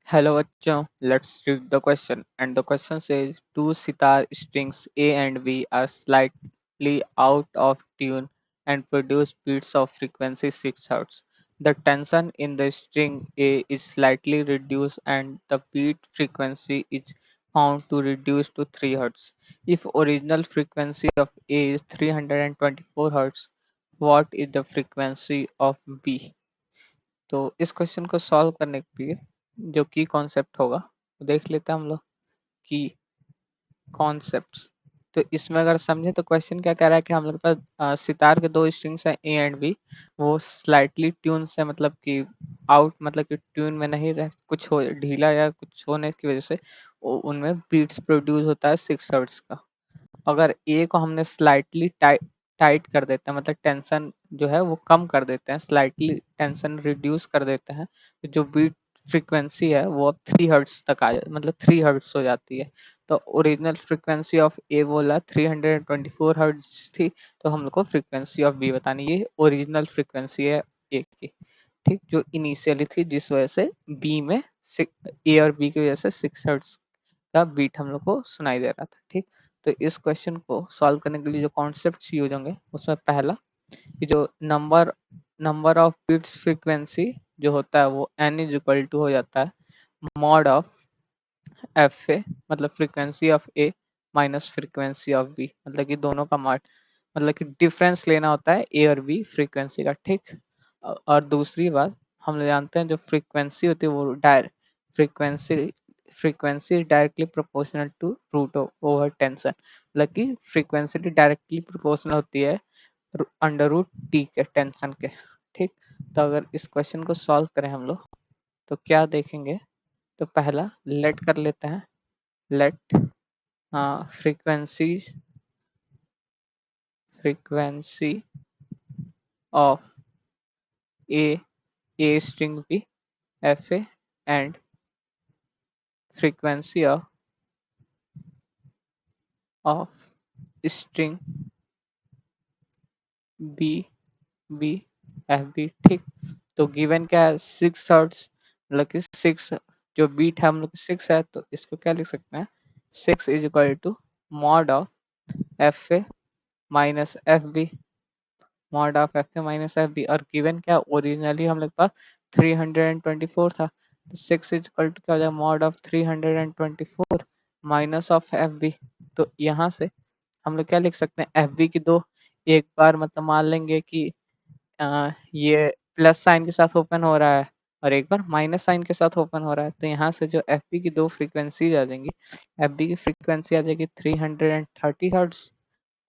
Hello bachcho, let's read the question. And the question says two sitar strings A and B are slightly out of tune and produce beats of frequency 6 Hz. The tension in the string A is slightly reduced and the beat frequency is found to reduce to 3 Hz. If original frequency of A is 324 Hz, what is the frequency of B? तो इस question को solve करने के लिए जो की concept होगा वो देख लेते हैं हम लोग की कॉन्सेप्ट्स। तो इसमें अगर समझे तो क्वेश्चन क्या कह रहा है कि हम लोग के पास सितार के दो स्ट्रिंग्स हैं ए एंड बी। वो स्लाइटली ट्यून से मतलब कि आउट मतलब कि ट्यून में नहीं रह कुछ हो ढीला या कुछ होने की वजह से उनमें बीट्स प्रोड्यूस होता है 6 हर्ट्ज का। अगर ए को हमने स्लाइटली टाइट कर देते हैं मतलब टेंशन जो है वो कम कर देते हैं, स्लाइटली टेंशन रिड्यूस कर देते हैं, तो जो बीट फ्रीक्वेंसी है वो अब 3 हर्ट्ज तक आ जाती मतलब 3 हर्ट्ज हो जाती है। तो ओरिजिनल फ्रीक्वेंसी ऑफ ए बोला 324 हर्ट्ज थी, तो हम लोग को फ्रीक्वेंसी ऑफ बी बतानी है। ओरिजिनल फ्रीक्वेंसी है ए की, ठीक, जो इनिशियली थी जिस वजह से बी में ए और बी की वजह से 6 हर्ट्ज का बीट हम लोग को सुनाई दे रहा था, ठीक। तो इस क्वेश्चन को सॉल्व करने के लिए जो कॉन्सेप्ट्स यूज होंगे उसमें पहला कि जो number number of beats frequency जो होता है वो n इज इक्वल टू हो जाता है मॉड ऑफ एफ ए मतलब frequency of A minus frequency of B, मतलब कि दोनों का मॉड मतलब कि डिफरेंस लेना होता है ए और बी फ्रीक्वेंसी का, ठीक। और दूसरी बात हम लोग जानते हैं जो फ्रीक्वेंसी होती है वो frequency frequency directly proportional to root over tension, मतलब कि फ्रीक्वेंसी डायरेक्टली प्रोपोर्शनल होती है अंडर रूट टी के टेंशन के, ठीक। तो अगर इस क्वेश्चन को सॉल्व करें हम लोग तो क्या देखेंगे, तो पहला लेट कर लेते हैं, let frequency frequency of A string b fa and frequency of string b b fb, ठीक। तो गिवन क्या है 6 हर्ट्ज मतलब कि 6 जो बीट है हम लोग 6 है, तो इसको क्या लिख सकते हैं 6 is equal to mod of F A minus F B, mod of F A minus F B. और गिवन क्या ओरिजिनली हम लोग पास 324 था, तो 6 इज इक्वल टू क्या हो जाएगा mod of 324 minus of F B. तो यहाँ से हम लोग क्या लिख सकते हैं एफ बी की दो एक बार मतलब मान लेंगे कि ये प्लस साइन के साथ ओपन हो रहा है और एक बार माइनस साइन के साथ ओपन हो रहा है, तो यहाँ से जो एफ बी की दो फ्रीक्वेंसीज आ जाएंगी, एफ बी की फ्रीक्वेंसी आ जाएगी 330 हर्ट्ज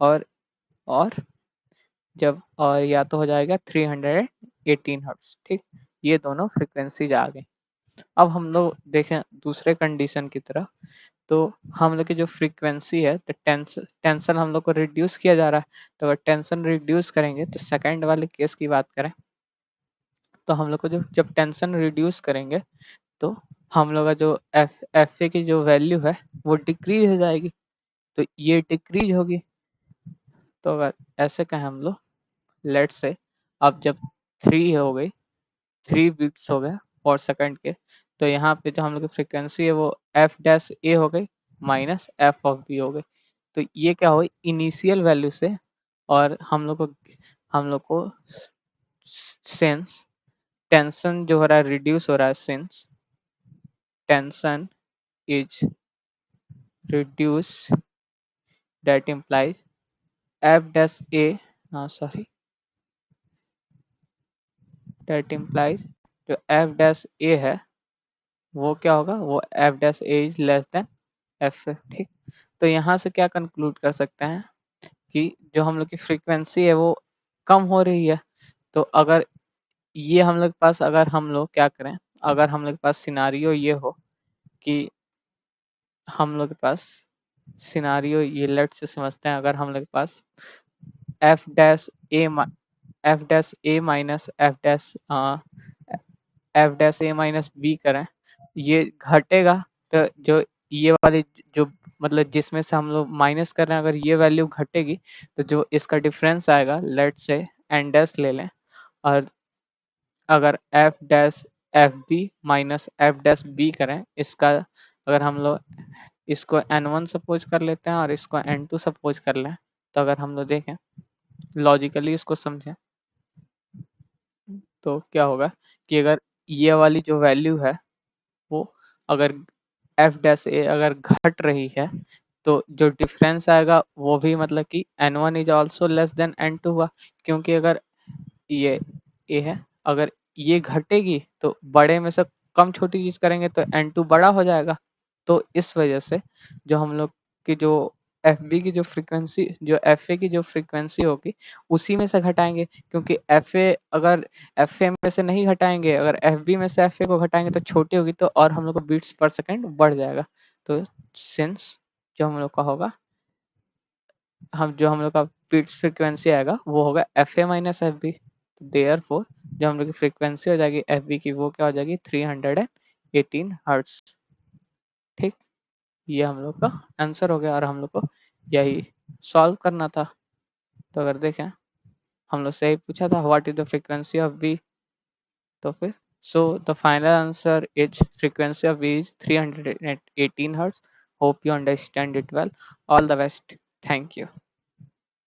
और जब और या तो हो जाएगा 318 हर्ट्ज, ठीक। ये दोनों फ्रीक्वेंसीज आ गई। अब हम लोग देखें दूसरे कंडीशन की तरफ, तो हम लोग की जो फ्रीक्वेंसी है तो टेंशन हम लोग को रिड्यूस किया जा रहा है, तो अगर टेंशन रिड्यूस करेंगे तो सेकंड वाले केस की बात करें तो हम लोग को जब टेंशन रिड्यूस करेंगे तो हम लोग का जो एफ ए की जो वैल्यू है वो डिक्रीज हो जाएगी, तो ये डिक्रीज होगी। तो अगर ऐसे कहें हम लोग लेट से अब जब 3 हो गई 3 बीट्स हो गए पर सेकंड के, तो यहाँ पे जो हम लोग की फ्रीक्वेंसी है वो एफ डैश ए हो गई माइनस एफ ऑफ बी हो गई। तो ये क्या हो गई इनिशियल वैल्यू से, और हम लोग को सेंस टेंशन जो हो रहा है रिड्यूस हो रहा है, since tension is reduce that implies F dash A sorry that implies जो एफ डैश ए है वो क्या होगा वो F dash A is less than F, ठीक। तो यहाँ से क्या कंक्लूड कर सकते हैं कि जो हम लोग की फ्रीक्वेंसी है वो कम हो रही है। तो अगर ये हम लोग के पास अगर हम लोग क्या करें, अगर हम लोग के पास सिनारियो ये हो कि हम लोग के पास सिनारियो ये लेट से समझते हैं, अगर हम लोग के पास F dash A F dash A minus F dash A minus B करें, ये घटेगा। तो जो ये वाली जो मतलब जिसमें से हम लोग माइनस कर रहे हैं अगर ये वैल्यू घटेगी तो जो इसका डिफरेंस आएगा लेट से एन डैश ले लें, और अगर F dash F B minus F dash B करें, इसका अगर हम लोग इसको n1 सपोज कर लेते हैं और इसको n2 सपोज कर लें, तो अगर हम लोग देखें लॉजिकली इसको समझें, तो क्या होगा कि अगर ये वाली जो वैल्यू है वो अगर एफ डैश ए अगर घट रही है, तो जो डिफरेंस आएगा वो भी मतलब कि n1 is also less than n2 हुआ, क्योंकि अगर ये ए है, अगर ये घटेगी तो बड़े में से कम छोटी चीज करेंगे तो n2 बड़ा हो जाएगा। तो इस वजह से जो हम लोग की जो एफ बी की जो फ्रीक्वेंसी, जो एफ ए की जो फ्रीक्वेंसी होगी उसी में से घटाएंगे, क्योंकि एफ ए अगर एफ ए में से नहीं घटाएंगे, अगर एफ बी में से एफ ए को घटाएंगे तो छोटी होगी, तो और हम लोग को बीट्स पर सेकेंड बढ़ जाएगा। तो सिंस जो हम लोग का होगा, जो हम लोग का बीट्स फ्रीक्वेंसी आएगा वो होगा F A minus F B. Therefore जो हम लोग की फ्रीक्वेंसी हो जाएगी एफ बी की, वो क्या हो जाएगी 318 हर्ट्स। ठीक, ये हम लोग का आंसर हो गया और हम लोग को यही सॉल्व करना था। तो अगर देखें हम लोग से ही पूछा था what is the frequency of B, तो फिर so the final answer is frequency of B is 318 hertz. Hope you understand it well. All the best. Thank you.